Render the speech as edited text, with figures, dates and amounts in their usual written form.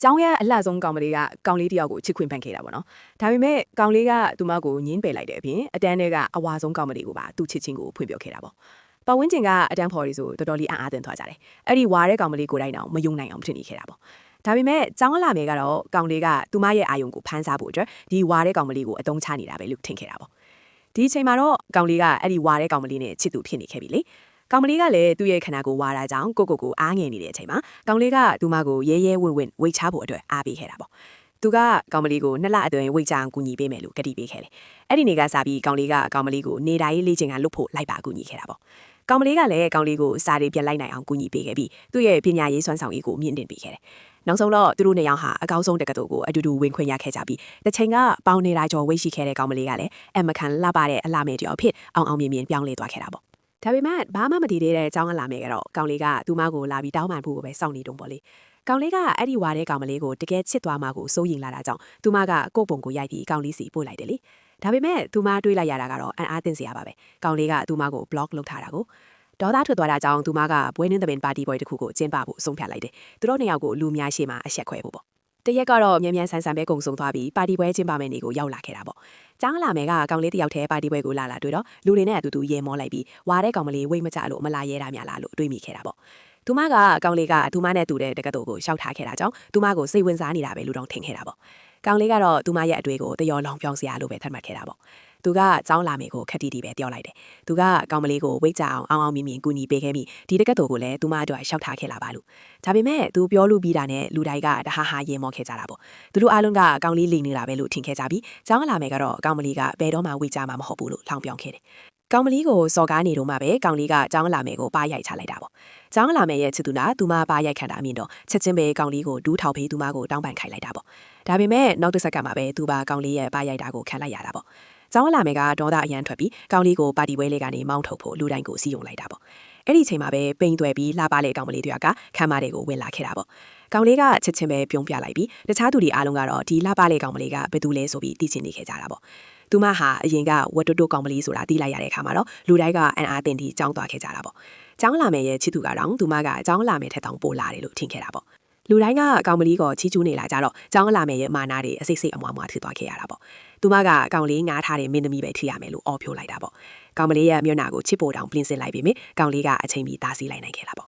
ကျောင်းရဲ့အလှဆုံးကောင်မလေးကကောင်လေးတယောက်ကိုချစ်ခွင့်ဖန်ခဲ့တာပေါ့နော်ဒါပေမဲ့ကောင်လေးကသူမကိုညင်းပယ်လိုက်တဲ့အပြင်အတန်းတွေကအဝါဆုံးကောင်မလေးကိုပါသူ့ချစ်ချင်းကိုဖွင့်ပြခဲ့တာပေါ့ပတ်ဝန်းကျင်ကအတန်းဖော်ရီဆိုတော်တော်လေးအားသွင်းသွားကြတယ်အဲ့ဒီဝါတဲ့ကောင်မလေးကိုတိုင်းအောင်မယုံနိုင်အောင်ဖြစ်နေခဲ့တာပေါ့ဒါပေမဲ့ကျောင်းလာမယ်ကတော့ကောင်လေးကသူမရဲ့အာယုံကိုဖမ်းစားဖို့အတွက်ဒီဝါတဲ့ကောင်မလေးကိုအတုံးချနေတာပဲလို့ထင်ခဲ့တာပေါ့ဒီအချိန်မှာတော့ကောင်လေးကအဲ့ဒီဝါတဲ့ကောင်မလေးနဲ့ချစ်သူဖြစ်နေခဲ့ပြီလေကောင်မလေးကလည်းသူ့ရဲ့ခန္ဓာကိုယ်ဝါတာကြောင့်ကိုအားငယ်နေတဲ့အချိန်မှာကောင်လေးကသူမကိုရဲရဲဝင့်ဝင့်ဝိတ်ချဖို့အတွက်အားပေးခဲ့တာပေါ့သူကကောင်မလေးကို2လအတွင်းဝိတ်ချအောင်ကူညီပေးမယ်လို့ကတိပေးခဲ့တယ်အဲ့ဒီနေ့ကစပြီးကောင်လေးကကောင်မလေးကိုနေတိုင်းလေ့ကျင့်ခန်းလုပ်ဖို့လိုက်ပါကူညီခဲ့တာပေါ့ကောင်မလေးကလည်းကောင်လေးကိုစာတွေပြလိုက်နိုင်အောင်ကူညီပေးခဲ့ပြီးသူ့ရဲ့ပညာရေးစွမ်းဆောင်ရည်ကိုမြင့်တင်ပေးခဲ့တယ်နောက်ဆုံးတော့သူတို့နှစ်ယောက်ဟာအကောင်းဆုံးတက္ကသိုလ်ကိုအတူတူဝင်ခွင့်ရခဲ့ကြပြီးတစ်ချိန်ကပေါင်းနေတာကျော်ဝိတ်ရှိခဲ့တဲ့ကောင်မလေးကလည်းအမခံလှပတဲ့အလှမဲ့တယောက်ဖြစ်အောင်မြင်မြင်ပြောင်းလဲသွားခဲ့တာပေါ့ဒါပေမဲ့ဘာမှမတည်သေးတဲ့အကြောင်းအလာမဲ့ကတော့ကောင်လေးကသူမကိုလာပြီးတောင်းပန်ဖို့ကိုပဲစောင့်နေတုံးပေါ့လေကောင်လေးကအဲ့ဒီဝါတဲ့ကောင်မလေးကိုတကယ်ချစ်သွားမှကိုစိုးရိမ်လာတာကြောင့်သူမကကိုယ့်ပုံကိုရိုက်ပြီးကောင်လေးစီပို့လိုက်တယ်လေဒါပေမဲ့သူမတွေးလိုက်ရတာကတော့အံ့အားသင့်စရာပါပဲကောင်လေးကသူမကို block လုပ်ထားတာကိုဒေါသထွက်သွားတာကြောင့်သူမကပွဲနှင်းသမင်ပါတီပွဲတစ်ခုကိုကျင်းပဖို့ဆုံးဖြတ်လိုက်တယ်သူတို့နှစ်ယောက်ကိုလူများရှေ့မှာအဆက်ခွဲဖို့ပေါ့တရက်ကတော့မြန်မြန်ဆန်ဆန်ပဲကုံဆုံးသွားပြီးပါတီပွဲကျင်းပမယ့်နေ့ကိုရောက်လာခဲ့တာပေါ့ကျောင်းလာမယ်ကကောင်လေးတယောက်တည်းပါတီပွဲကိုလာတွေ့တော့လူတွေနဲ့အတူတူရေမောလိုက်ပြီးဝါတဲ့ကောင်မလေးဝိတ်မကြလို့မလာရဲတာများလားလို့တွေးမိခဲ့တာပေါ့သူမကကောင်လေးကသူမနဲ့တူတဲ့တက္ကသိုလ်ကိုရှောက်ထားခဲ့တာကြောင့်သူမကိုစိတ်ဝင်စားနေတာပဲလို့တော့ထင်ခဲ့တာပေါ့ကောင်လေးကတော့သူမရဲ့အတွေ့ကိုတယောလောင်ပြောင်းစရာလို့ပဲသတ်မှတ်ခဲ့တာပေါ့သူကကျောင်းလာမယ်ကိုခက်တီတီပဲပြောလိုက်တယ်သူကကောင်မလေးကိုဝိတ်ကြအောင်မြင်မြင်ကူညီပေးခဲ့ပြီးဒီတက္ကသိုလ်ကိုလည်းသူမအတွက်ရှောက်ထားခဲ့လာပါလို့ဒါပေမဲ့သူပြောလို့ပြီးတာနဲ့လူတိုင်းကတဟာဟာရင်မောခဲ့ကြတာပေါ့သူတို့အားလုံးကကောင်လေးလိန်နေတာပဲလို့ထင်ခဲ့ကြပြီးကျောင်းလာမယ်ကတော့ကောင်မလေးကဘယ်တော့မှဝိတ်ကြမှာမဟုတ်ဘူးလို့လောင်ပြောင်းခဲ့တယ်ကောင်မလေးကိုစော်ကားနေတော့မှပဲကောင်လေးကကျောင်းလာမယ်ကိုပါရိုက်ချလိုက်တာပေါ့ကျောင်းလာမယ်ရဲ့ချစ်သူနာသူမပါရိုက်ခံတာအမြင်တော့ချက်ချင်းပဲကောင်လေးကိုဒူးထောက်ဖေးသူမကိုတောင်းပန်ခိုင်းလိုက်တာပေါ့ဒါပေမဲ့နောက်တစ်ဆက်ကမှပဲသူပါကောင်လေးရဲ့ပါရိုက်တာကိုခံလိုက်ရတာပေါ့ကျောင်းလာမယ်ကဒေါသအရန်ထွက်ပြီးကောင်လေးကိုပါတီပွဲလေးကနေမောင်းထုတ်ဖို့လူတိုင်းကိုစီယုံလိုက်တာပေါ့အဲ့ဒီချိန်မှာပဲပိန်သွဲပြီးလှပတဲ့ကောင်မလေးတွေကခမ်းမတွေကိုဝင်လာခဲ့တာပေါ့ကောင်လေးကချက်ချင်းပဲပြုံးပြလိုက်ပြီးတခြားသူတွေအားလုံးကတော့ဒီလှပတဲ့ကောင်မလေးကဘယ်သူလဲဆိုပြီးသိချင်နေခဲ့ကြတာပေါ့သူမဟာအရင်ကဝတ်တိုးကောင်မလေးဆိုတာသိလိုက်ရတဲ့အခါမှာတော့လူတိုင်းကအန်အားတင်ပြီးကြောင်းသွားခဲ့ကြတာပေါ့ကျောင်းလာမယ်ရဲ့ချစ်သူကတော့သူမကကျောင်းလာမယ်ထက်တောင်ပိုလာတယ်လို့ထင်ခဲ့တာပေါ့လူတိုင်းကကောင်မလေးကိုချီးကျူးနေလာကြတော့ကျောင်းလာမယ်ရဲ့မာနာတွေအစိတ်စိတ်အမွားမွားထီသွားခဲ့ရတာပေါ့သူမကကောင်လေးငားထားတဲ့မင်းသမီးပဲထိရမယ်လို့အော်ဖြိုးလိုက်တာပေါ့ကောင်မလေးရဲ့မျက်နှာကိုချစ်ပိုတောင်ပြင်ဆင်လိုက်ပြီးမြကောင်လေးကအချိန်မီတားဆီးလိုက်နိုင်ခဲ့တာပေါ့